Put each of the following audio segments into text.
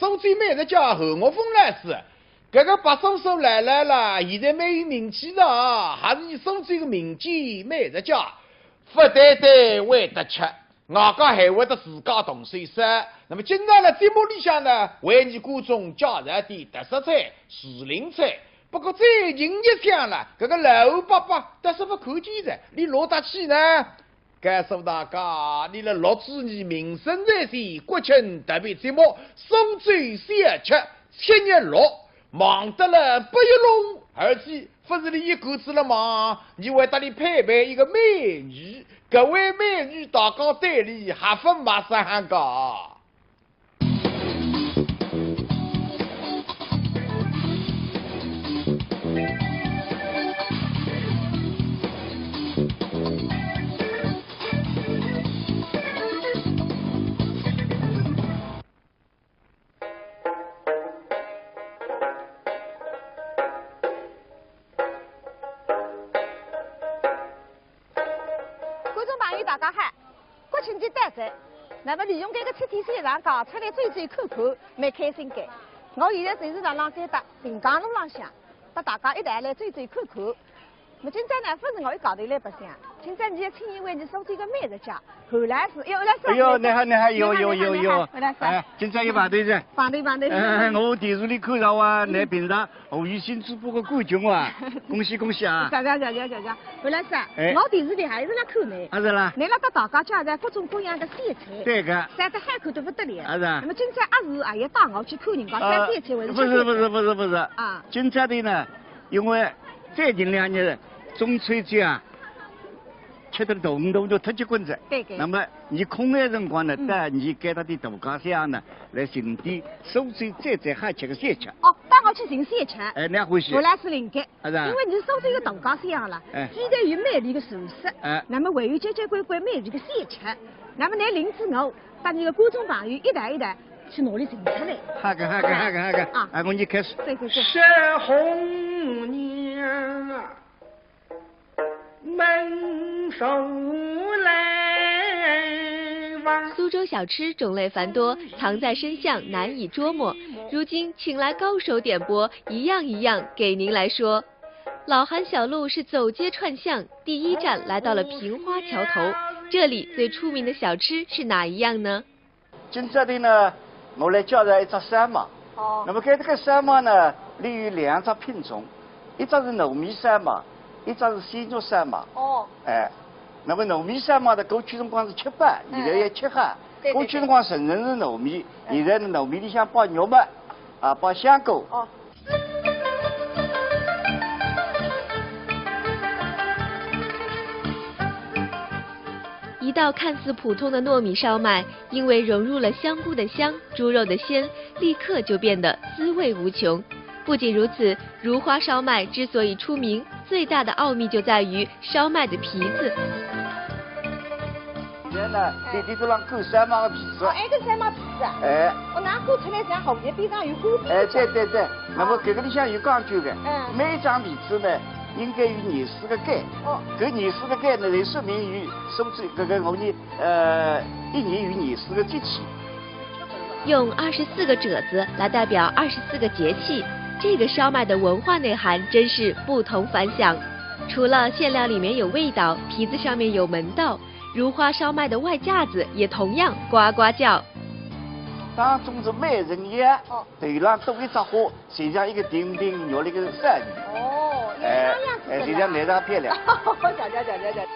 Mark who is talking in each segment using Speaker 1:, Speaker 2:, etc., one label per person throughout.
Speaker 1: 手最美的家和我风来是，这个白松松来了，现在没有名气的，还是你手最个名气美的家，不单单会得吃，外加还会得自家动手食。那么今朝呢节目里向呢，为你观众介绍的特色菜时令菜。不过最近一想了，这个老伯伯得什么看见的？你落得起呢？告诉大家，你的6子女民生在线国庆特别节目，手最小吃7月6，忙得了不一笼，而且不是你一个子了忙，你为得你配备一个美女，各位美女大家对里还分马三个。
Speaker 2: 大家好，国庆节到这，那么利用这个7天线上搞出来追追看看，蛮开心的。我现在就是辣浪在搭平江路浪向，带大家一道来追追看看。那今朝呢，不是我一搞头来白相，今朝你要请一位你收这个美食家，后来是又来
Speaker 3: 哎呦，你好，有，
Speaker 2: 哎，
Speaker 3: 今朝有排队噻。
Speaker 2: 排队。
Speaker 3: 我电视里看到啊，你平常吴宇新主播个冠军啊，恭喜啊！
Speaker 2: 谢。后来是，我电视里还是在看你。
Speaker 3: 是啦。
Speaker 2: 你那个大家介绍各种各样的咸菜。
Speaker 3: 对个。
Speaker 2: 晒得好看得不得了。
Speaker 3: 是。
Speaker 2: 那么今朝也要带我去看人家晒咸菜，
Speaker 3: 不是。啊。今朝的呢，因为最近2年中秋节啊。吃得动都特结棍子。
Speaker 2: 对。
Speaker 3: 那么你空的辰光呢，带你给他的大家乡呢，来寻点手最最好吃的咸吃。
Speaker 2: 哦，带我去寻咸吃。
Speaker 3: 你也欢喜。
Speaker 2: 原来是灵感。
Speaker 3: 是
Speaker 2: 因为你手最个大家乡了，既然有美丽的厨师，那么还有交关美丽的咸吃，那么你领着我，带你的观众朋友一道去哪里寻出来？
Speaker 3: 好个。啊，我你开始。
Speaker 2: 对。
Speaker 4: 是红娘。门首来往。
Speaker 5: 苏州小吃种类繁多，藏在深巷难以捉摸。如今请来高手点播，一样一样给您来说。老韩小路是走街串巷，第一站来到了平花桥头。这里最出名的小吃是哪一样呢？
Speaker 3: 今朝的呢，我来介绍一只山麻。那么这个山麻呢，里有2只品种，一只是糯米山麻。一只是鲜肉山麻。那么糯米山麻的过去辰光是7瓣，现在要7哈。过去辰光纯是糯米，现在呢糯米里向包肉末，包香菇。
Speaker 5: 一道看似普通的糯米烧麦，因为融入了香菇的香、猪肉的鲜，立刻就变得滋味无穷。不仅如此，如花烧麦之所以出名，最大的奥秘就在于烧麦的皮子。
Speaker 3: 现在呢，地都让勾山麻的皮子。
Speaker 2: 个山麻皮子。我拿勾出来像后面边上有花边。
Speaker 3: 对。那么这个里向有讲究的。每一张皮子呢，应该有24个盖。这24个盖呢，就说明有手指这个我们1年有24个节气。
Speaker 5: 用24个褶子来代表24个节气。这个烧麦的文化内涵真是不同凡响。除了馅料里面有味道，皮子上面有门道，如花烧麦的外架子也同样呱呱叫。
Speaker 3: 当中是美人叶，头上多一只花，身上一个顶肉的一个鳝鱼。这样非常漂亮。
Speaker 2: 讲。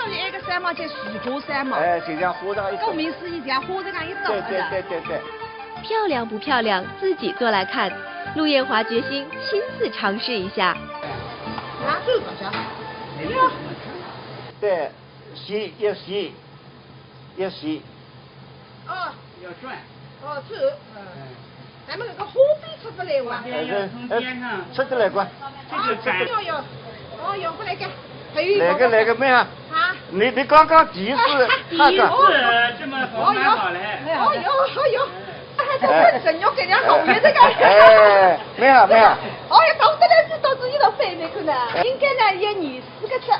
Speaker 2: 这里一个山麻叫水花山麻。
Speaker 3: 就像花上一种。
Speaker 2: 顾名思义，像花这样一种。
Speaker 3: 对。
Speaker 5: 漂亮不漂亮，自己做来看。陆艳华决心亲自尝试一下。
Speaker 2: 拿手多少？
Speaker 3: 对，洗。要
Speaker 4: 转。
Speaker 2: 转。咱们那个花边出不来哇。
Speaker 3: 出得来过。
Speaker 2: 要过来个。
Speaker 3: 来个妹啊！你刚刚第一次，
Speaker 4: 这么好蛮好嘞。
Speaker 2: 好有，神肉给人老爷这个。
Speaker 3: 哎，没有。
Speaker 2: 哎呀，到得来是到自己的背面去呢。应该呢1年4个节，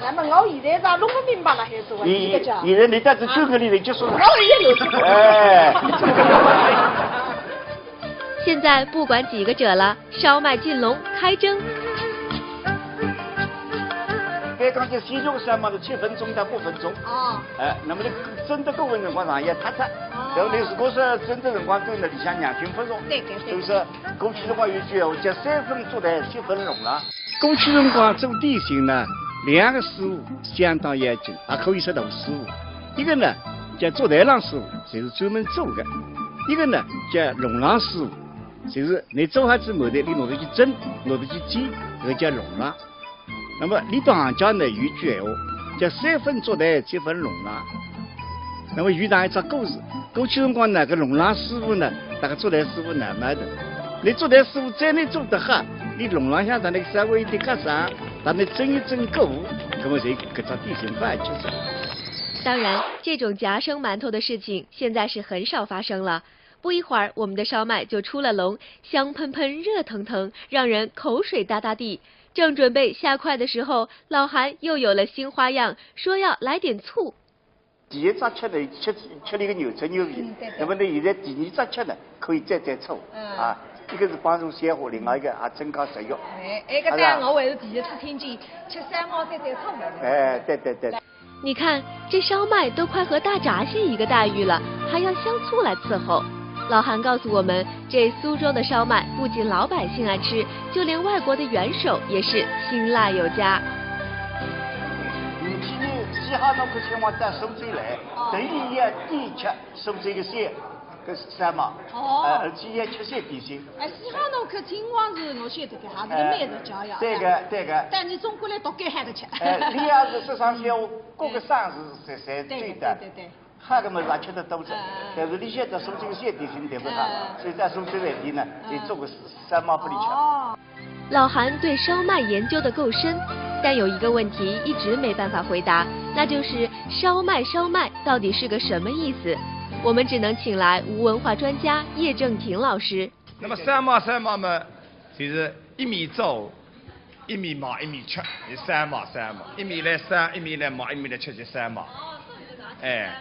Speaker 2: 那么我现在弄不明白了还是我一个叫。
Speaker 3: 现在你在这9个里头结束了。
Speaker 2: 我也有。
Speaker 3: 哎。
Speaker 5: 现在不管几个褶了，烧麦进笼开蒸。
Speaker 3: 刚才西中山嘛是7分钟到8分钟。
Speaker 2: 哦。
Speaker 3: 那么你蒸得够分辰光上也塌塌。然后你如果是蒸的辰光够呢，里向2、3分钟。
Speaker 2: 对。
Speaker 3: 就是过去辰光有句话叫3分做台7分笼了。过去辰光做点心呢，2个师傅相当要紧，也可以说大师傅。一个呢叫做台郎师傅，就是专门做的；一个呢叫笼郎师傅，就是你做好之后的，你拿着去蒸，拿着去煎，这个叫笼郎。那么你到行家呢有一句闲话，叫3分做台7分笼郎。那么遇到一只故事，过去辰光呢，搿笼郎师傅呢，大家做台师傅难买的。你做台师傅再能做得好，你笼郎向上那个稍微一点加上，让你蒸一蒸够，那么这搿只点心饭就是。
Speaker 5: 当然，这种夹生馒头的事情现在是很少发生了。不一会儿，我们的烧麦就出了笼，香喷喷、热腾腾，让人口水哒哒地。正准备下筷的时候，老韩又有了新花样，说要来点醋。
Speaker 3: 第一只吃呢，吃那个牛汁牛皮，那么呢，现在第2只吃呢，可以再醋啊。一个是帮助消化，另外一个还增加食欲。
Speaker 2: 哎，这个呢，我还是第一次听见吃3毛再醋的。
Speaker 3: 哎，对。
Speaker 5: 你看，这烧麦都快和大闸蟹一个待遇了，还要香醋来伺候。老韩告诉我们，这苏州的烧麦不仅老百姓爱吃，就连外国的元首也是青睐有加。
Speaker 3: 年轻人喜好侬可千万到苏州来，等于也点吃苏州的山，搿山嘛，而且也吃些点心。
Speaker 2: 喜好侬可听往是我晓得个，还是个美食家呀。
Speaker 3: 对个。
Speaker 2: 但你中国来到该海的吃。
Speaker 3: 你要是说上些各个省市才最的。
Speaker 2: 对。
Speaker 3: 哈个么子也吃得多着，但是你现在苏州些点心对不好，所以在苏州外地呢，也做个3毛不离吃。
Speaker 5: 老韩对烧麦研究的够深，但有一个问题一直没办法回答，那就是烧麦到底是个什么意思？我们只能请来无文化专家叶正廷老师。
Speaker 1: 那么3毛嘛，就是一面做，一面忙，一面吃，就3毛，一面来生，一面来忙，一面来吃，就3毛。哎。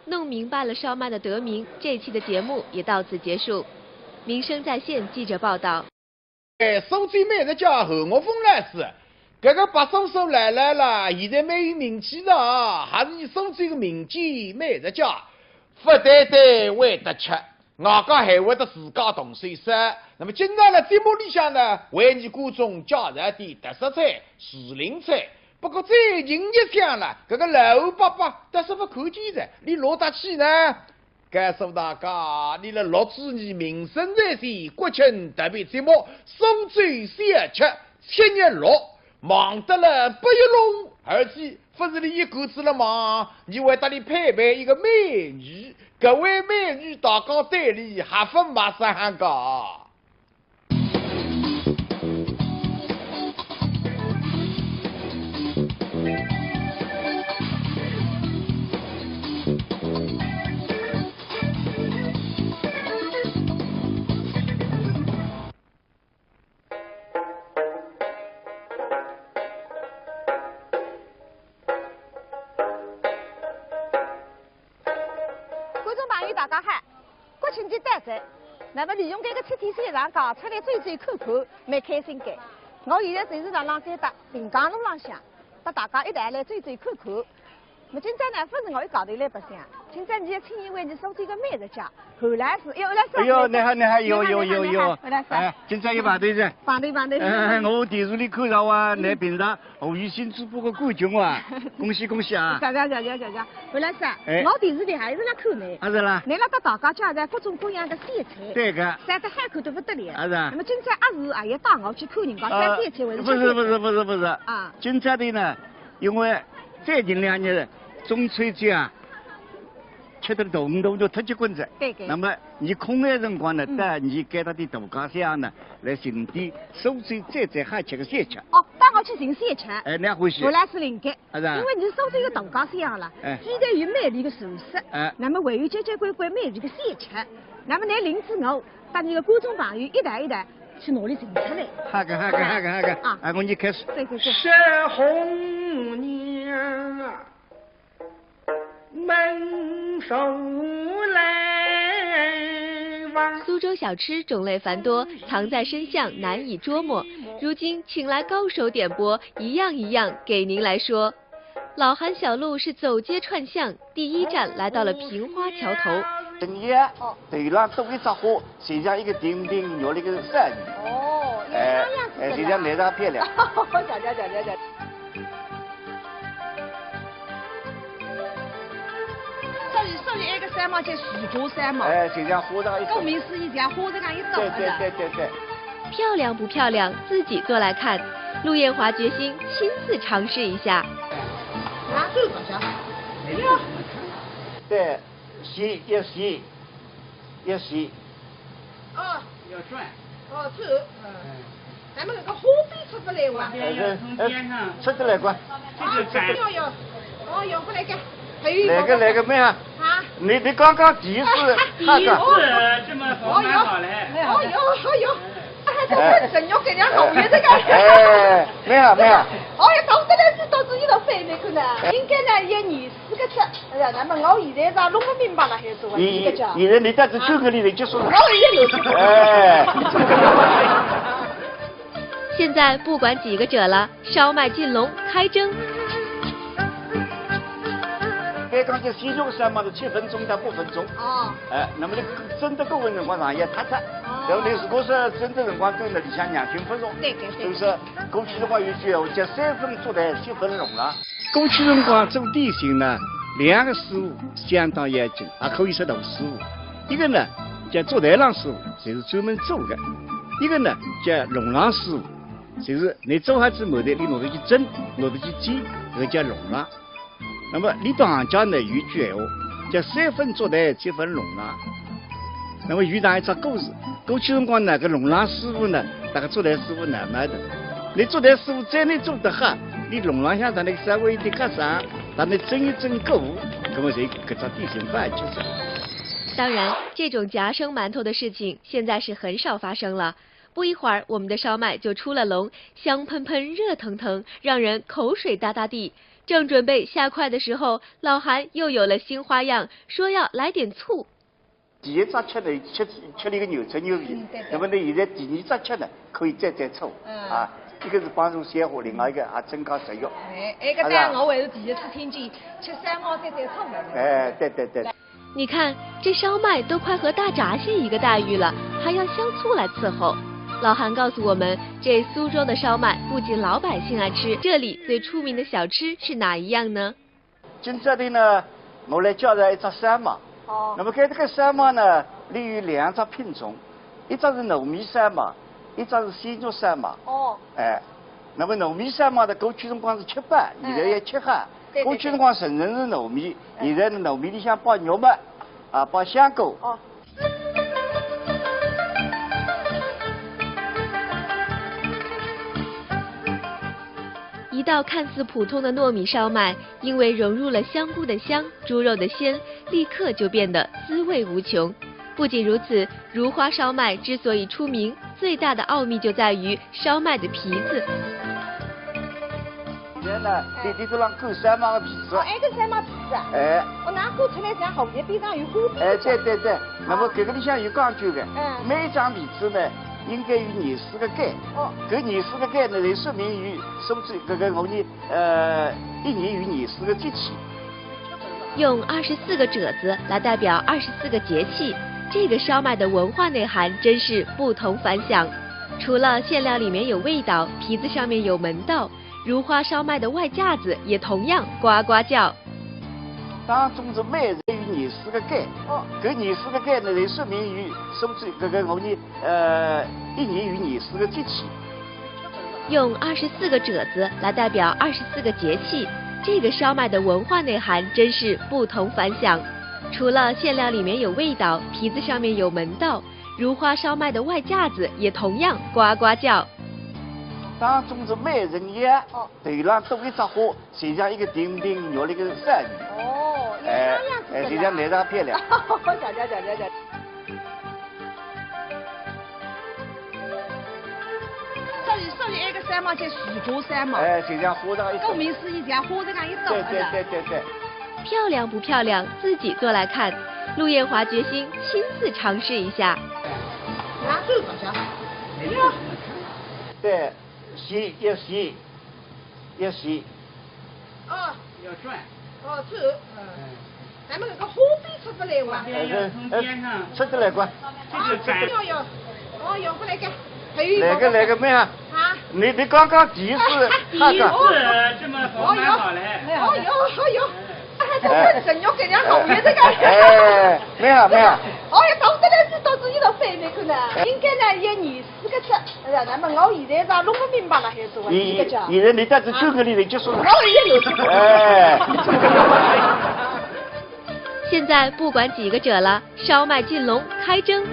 Speaker 5: 弄明白了烧麦的得名，这期的节目也到此结束。民生在线记者报道。
Speaker 1: 苏州美食家何我峰老师，这个白松松来了，现在蛮有名气的啊，还是你苏州的名记美食家，不单单会得吃，外加还会得自家动手烧。那么今朝呢节目里向呢，为你观众介绍点特色菜、时令菜。不过最近一想了，这个老伯伯但是不看见的，你落得去呢？告诉大家，你的6周年民生在线国庆特别节目，苏州小吃7月6，忙得了不一笼，而且不是你一个子了忙，你为大家配备一个美女，各位美女大家对里还分马上个。
Speaker 2: 大家好，国庆节到这，那么利用这个7天线上搞出来追追看看，蛮开心的。我现在就是在浪街搭滨江路浪向，带大家一道来追追看看。那今朝呢，不是我一搞头来白相，今朝你要请一位你苏州的美食家侯老师，侯老师。
Speaker 3: 哎呦，你好，有，
Speaker 2: 侯老师。
Speaker 3: 今朝有排队噻。
Speaker 2: 排队。
Speaker 3: 我电视里看到啊，你平常吴宇新主播个冠军啊，恭喜啊！
Speaker 2: 谢。侯老师，我电视里还是在看你。
Speaker 3: 是啦。
Speaker 2: 你来给大家介绍各种各样的山菜。
Speaker 3: 对个。
Speaker 2: 晒得海口得不得了。
Speaker 3: 是。
Speaker 2: 那么今朝也要带我去看人家晒山菜，还是？
Speaker 3: 不是。啊。今朝的呢，因为最近2年中秋节啊，吃得动就特结棍子。
Speaker 2: 对。
Speaker 3: 那么你空的辰光呢，带你给他的大家乡呢，来寻点苏州最好吃的山吃。
Speaker 2: 带我去寻山吃。
Speaker 3: 你欢喜。
Speaker 2: 我来是灵感。
Speaker 3: 因
Speaker 2: 为你苏州有大家乡了，既然有美丽的熟食，那么还有交关美丽的山吃。那么拿林子我把你的观众朋友一台一台去努力寻出来。
Speaker 3: 好个。啊，我你开始。
Speaker 2: 对。
Speaker 4: 石红娘啊，门首来往。
Speaker 5: 苏州小吃种类繁多，藏在深巷难以捉摸。如今请来高手点播，一样一样给您来说。老韩小路是走街串巷，第一站来到了平花桥头。
Speaker 3: 等夜，头上多一枝花，身上一个顶绕了一个扇子。
Speaker 2: 哦，有这样子。
Speaker 3: 这样来得漂亮。
Speaker 2: 讲。这里一个山嘛叫徐家山嘛。
Speaker 3: 就像花上一。
Speaker 2: 顾名思义，像花这样一种。
Speaker 3: 对。
Speaker 5: 漂亮不漂亮，自己做来看。陆艳华决心亲自尝试一下。
Speaker 2: 拿手好像。
Speaker 3: 对，洗。
Speaker 2: 哦。
Speaker 4: 要转。
Speaker 2: 哦，转。咱们那个花边出不来哇。
Speaker 3: 出得来过。
Speaker 2: 要过来干。
Speaker 3: 来个妹啊！你刚刚第一次
Speaker 4: 那个。这么好蛮好嘞。
Speaker 2: 这神要给人家老爷这个。
Speaker 3: 妹啊！
Speaker 2: 到这来知道自己的背面可能，应该呢要24个字。哎呀，那么我现在咋弄不明白了，还是一个叫。
Speaker 3: 现在你在这9个里头结束了。
Speaker 5: 现在不管几个褶了，烧麦进笼开蒸。
Speaker 3: 刚才西肉山嘛是7分钟到8分钟。那么你蒸的过程辰光长也太长。然后你如果说蒸的辰光够呢，里向20分钟。
Speaker 2: 对。
Speaker 3: 就是过去辰光有句话叫3分做台7分弄了。过去辰光做点心呢，2个师傅相当严谨，也可以说大师傅。一个呢叫做台郎师傅，就是专门做的；一个呢叫弄郎师傅，就是你做好之后呢，你拿着去蒸，拿着去煎，这个叫弄郎。那么李东行家呢有一句闲话叫3分做台7分弄郎。那么遇到一只故事，过去辰光呢，个弄郎师傅呢，那个做台师傅难买的。你做台师傅再能做得好，你弄郎向他那个稍微一点加上，让你蒸一蒸够，那么这搿只点心饭就是。
Speaker 5: 当然，这种夹生馒头的事情现在是很少发生了。不一会儿，我们的烧麦就出了笼，香喷喷、热腾腾，让人口水哒哒地。正准备下筷的时候，老韩又有了新花样，说要来点醋。
Speaker 3: 第一只吃呢，吃了一个牛汁牛皮，那么呢，现在第2只吃呢，可以再醋。一个是帮助消化，另外一个也增加食欲。
Speaker 2: 这个单我还是第一次听见吃3毛再醋的。
Speaker 3: 对。
Speaker 5: 你看这烧麦都快和大闸蟹一个待遇了，还要香醋来伺候。老韩告诉我们，这苏州的烧麦不仅老百姓爱吃，这里最出名的小吃是哪一样呢？
Speaker 3: 今朝的呢，我来介绍一只山麦。那么这个山麦呢，里有2只品种，一只是糯米山麦，一只是鲜肉山麦。那么糯米山麦的过去辰光是吃白，现在也吃黑。过去辰光纯是糯米，现在糯米里向包肉末，包香菇。
Speaker 5: 一道看似普通的糯米烧麦，因为融入了香菇的香、猪肉的鲜，立刻就变得滋味无穷。不仅如此，如花烧麦之所以出名，最大的奥秘就在于烧麦的皮子。
Speaker 3: 现在呢，你都让勾山麦的皮子。
Speaker 2: 这个山麦皮子。我拿勾出来像后面边上有花皮。
Speaker 3: 对。那么这个里向有讲究的。每一张皮子呢，应该有24个盖。这24个盖呢，来说明于甚至这个我们1年有24个节气。
Speaker 5: 用24个褶子来代表24个节气，这个烧麦的文化内涵真是不同凡响。除了馅料里面有味道，皮子上面有门道，如花烧麦的外架子也同样呱呱叫。
Speaker 3: 当中是每人有24个盖。这24个盖呢，来说明于甚至这个我们1年有24个节气。
Speaker 5: 用24个褶子来代表24个节气，这个烧麦的文化内涵真是不同凡响。除了馅料里面有味道，皮子上面有门道，如花烧麦的外架子也同样呱呱叫。
Speaker 3: 当中是每人一，头上多一枝花，身上一个顶绕了一个扇子。
Speaker 2: 有这样子的。
Speaker 3: 这样来得漂亮。
Speaker 2: 讲。所以那个山嘛叫水果山嘛。
Speaker 3: 哎，就像花上一。
Speaker 2: 顾名思义，像花这样一种。
Speaker 3: 对。
Speaker 5: 漂亮不漂亮，自己做来看。陆艳华决心亲自尝试一下。
Speaker 2: 拿手搞下。
Speaker 3: 对，洗要洗。
Speaker 2: 哦。
Speaker 4: 要转。
Speaker 2: 哦，转。咱们那个花边出不来哇。
Speaker 4: 从边上。
Speaker 3: 出得来过。
Speaker 4: 这就转。
Speaker 2: 要不来个。
Speaker 3: 来个咩啊？
Speaker 2: 啊。
Speaker 3: 你刚刚第一次
Speaker 4: 那个。这么好买好嘞。
Speaker 2: 哟。这真要给人家弄的这个。
Speaker 3: 哎，没有。
Speaker 2: 哦呀，到这来是到这一道翻面去呢。应该呢1年4个吃，那么我现在咋弄不明白了还是我一个讲。
Speaker 3: 现在你在这9个里头结束了。
Speaker 2: 我也有。
Speaker 3: 哎。
Speaker 5: 现在不管几个褶了，烧麦进笼开蒸。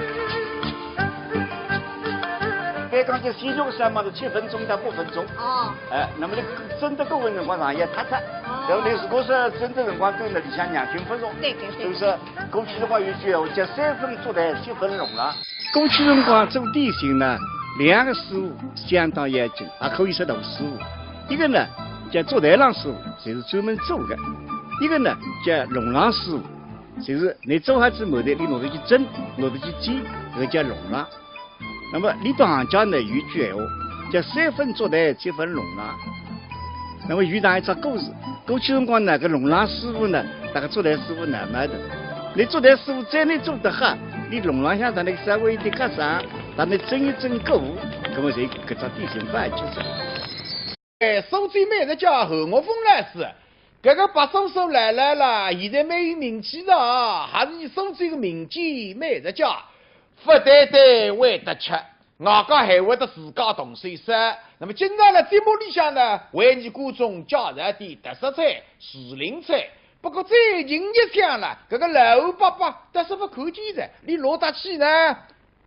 Speaker 3: 刚刚就先用山嘛，是7分钟到8分钟。
Speaker 2: 哦。
Speaker 3: 哎，那么你蒸的过程辰光上也太。然后你如果是蒸的辰光对那里向2、3分钟。
Speaker 2: 对。
Speaker 3: 就是过去辰光有句话叫3分做台7分笼了。过去辰光做点心呢，2个师傅相当严谨，也可以说大师傅。一个呢叫做台郎师傅，就是专门做的；一个呢叫笼郎师傅，就是你做好之后的，你拿着去蒸，拿着去煎，这个叫笼郎。那么李本行家呢有一句闲话，叫3分做台7分笼郎。那么遇到一只故事，过去辰光呢，搿笼郎师傅呢，那个做台师傅难买的。你做台师傅再能做得好，你笼郎向它那个稍微一点加上，它那蒸一蒸够，那么就搿只点心饭就是。
Speaker 1: 苏州美食家何我峰来是，搿个白松松来了，现在蛮有名气的啊，还是你苏州个名记美食家，不单单会得吃。外加还会得自家动手杀。那么今朝呢节目里向呢，为你观众介绍点特色菜、时令菜。不过最近一想了，这个老伯伯得什么看见的？你落得起呢？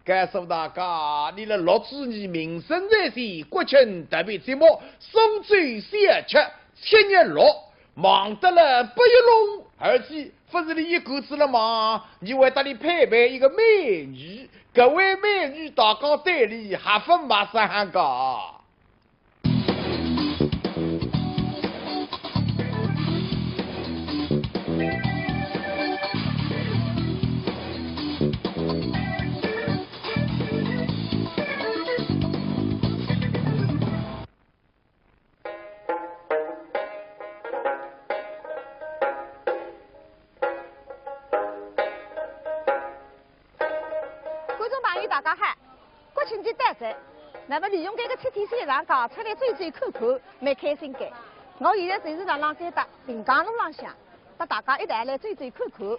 Speaker 1: 告诉大家，你的6周年民生在线国庆特别节目，苏州小吃7月6，忙得了不一笼，而且不是你一个子了忙，你为得你配备一个美女。各位美女大家队里还分马3个。
Speaker 2: 大家好，国庆节到这，那么利用这个7天线上讲出来追看看，蛮开心的。我现在就是在浪街搭平江路浪向，带大家一道来追看看。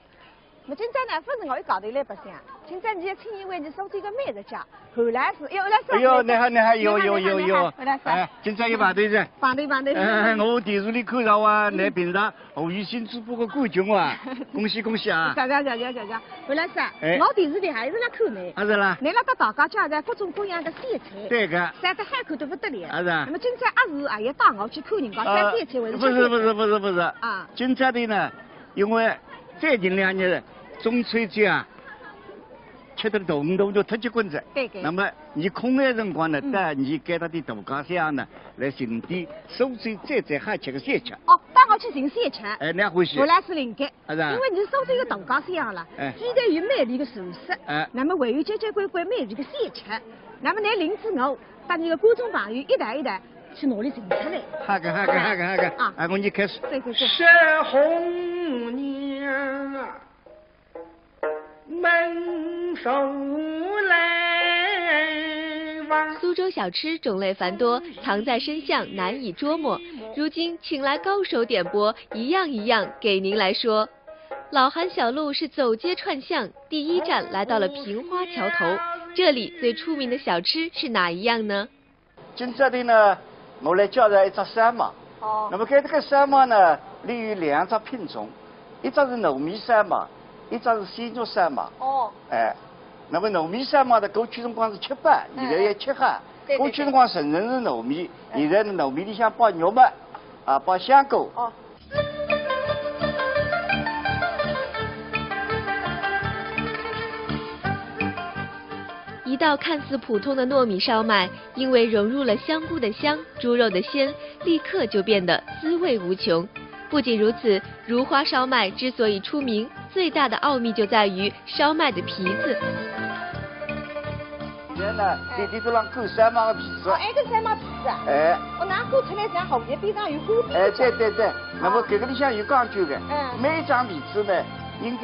Speaker 2: 那么今朝呢，不是我一高头来白相，今朝你要请一位你苏州的美食家侯老师，侯老师。
Speaker 3: 哎呦，你好，有，
Speaker 2: 侯老师。
Speaker 3: 哎，今朝有排队噻。
Speaker 2: 排队。
Speaker 3: 我电视里看到啊，你平常吴宇新主播个冠军啊，恭喜啊！
Speaker 2: 谢。侯老师，我电视里还是在看你。
Speaker 3: 是啦。
Speaker 2: 你那个大家介绍各种各样的西菜。
Speaker 3: 对个。
Speaker 2: 晒得好看得不得了。
Speaker 3: 是。
Speaker 2: 那么今朝还要带我去看人家晒西菜，
Speaker 3: 不是。
Speaker 2: 啊。
Speaker 3: 今朝的呢，因为最近2年中秋节啊，吃得动就特结棍子。
Speaker 2: 对。
Speaker 3: 那么你空的辰光呢，带你给他的大家乡呢，来寻点苏州最好吃的西吃。
Speaker 2: 哦，带我去寻西吃。
Speaker 3: 哎，你欢喜。
Speaker 2: 我来是灵感。
Speaker 3: 是。
Speaker 2: 因为你苏州有大家乡了，既然有美丽的熟食，那么还有交关美丽的西吃，那么你领着我，带你的观众朋友一代去哪里寻出来？
Speaker 3: 好个。啊，我你开始。
Speaker 2: 对。
Speaker 4: 山红娘啊。门首来往。
Speaker 5: 苏州小吃种类繁多，藏在深巷难以捉摸。如今请来高手点播，一样一样给您来说。老韩小路是走街串巷，第一站来到了平花桥头。这里最出名的小吃是哪一样呢？
Speaker 3: 今朝的呢，我来介绍一只山麻。那么这个山麻呢，里有2只品种，一只是糯米山麻。一只是鲜肉山麻。哎，那么糯米山麻的过去辰光是切板，现在也切哈。过去辰光纯是糯米，现在呢糯米里向包肉末，包香菇。
Speaker 5: 一一道看似普通的糯米烧麦，因为融入了香菇的香、猪肉的鲜，立刻就变得滋味无穷。不仅如此，如花烧麦之所以出名，最大的奥秘就在于烧麦的皮子。
Speaker 3: 现在呢，里头让勾三毛的皮子。
Speaker 2: 哦，这个三毛皮子。
Speaker 3: 哎。
Speaker 2: 我拿勾出来像荷叶边上有花皮。
Speaker 3: 哎，对。那么这个里向有讲究的，每一张皮子呢，应该。